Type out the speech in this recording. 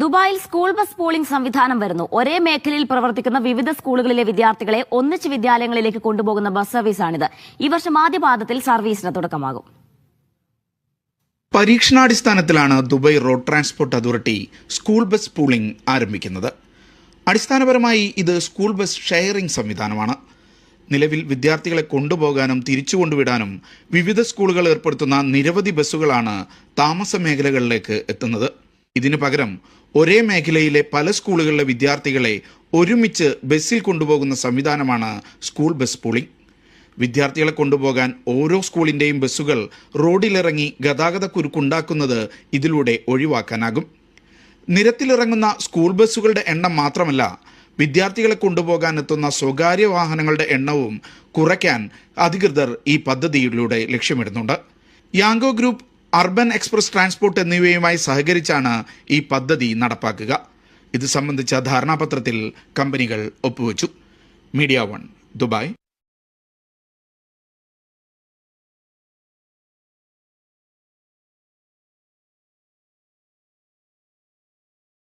ദുബായിൽ school bus pooling സംവിധാനം വരുന്നു. ഒരേ മേഖലയിൽ പ്രവർത്തിക്കുന്ന വിവിധ സ്കൂളുകളിലെ വിദ്യാർത്ഥികളെ ഒന്നിച്ച് വിദ്യാലയങ്ങളിലേക്ക് കൊണ്ടുപോകുന്ന ബസ് സർവീസാണിത്. ഈ വർഷം ആദ്യപാദത്തിൽ സർവീസിന് തുടക്കമാകും. പരീക്ഷണാടിസ്ഥാനത്തിലാണ് Dubai road transport authority school bus pooling ആരംഭിക്കുന്നത്. അടിസ്ഥാനപരമായി ഇത് സ്കൂൾ ബസ് ഷെയറിംഗ് സംവിധാനമാണ്. നിലവിൽ വിദ്യാർത്ഥികളെ കൊണ്ടുപോകാനും തിരിച്ചു കൊണ്ടുവിടാനും വിവിധ സ്കൂളുകൾ ഏർപ്പെടുത്തുന്ന നിരവധി ബസ്സുകളാണ് താമസ മേഖലകളിലേക്ക് എത്തുന്നത്. ഇതിനു പകരം ഒരേ മേഖലയിലെ പല സ്കൂളുകളിലെ വിദ്യാർത്ഥികളെ ഒരുമിച്ച് ബസ്സിൽ കൊണ്ടുപോകുന്ന സംവിധാനമാണ് സ്കൂൾ ബസ് പൂളിംഗ്. വിദ്യാർത്ഥികളെ കൊണ്ടുപോകാൻ ഓരോ സ്കൂളിൻ്റെയും ബസ്സുകൾ റോഡിലിറങ്ങി ഗതാഗതക്കുരുക്കുണ്ടാക്കുന്നത് ഇതിലൂടെ ഒഴിവാക്കാനാകും. നിരത്തിലിറങ്ങുന്ന സ്കൂൾ ബസ്സുകളുടെ എണ്ണം മാത്രമല്ല, വിദ്യാർത്ഥികളെ കൊണ്ടുപോകാൻ എത്തുന്ന സ്വകാര്യ വാഹനങ്ങളുടെ എണ്ണവും കുറയ്ക്കാൻ അധികൃതർ ഈ പദ്ധതിയിലൂടെ ലക്ഷ്യമിടുന്നുണ്ട്. Yango group, urban express transport എന്നിവയുമായി സഹകരിച്ചാണ് ഈ പദ്ധതി നടപ്പാക്കുക. ഇത് സംബന്ധിച്ച ധാരണാപത്രത്തിൽ കമ്പനികൾ ഒപ്പുവെച്ചു. Media 1, Dubai.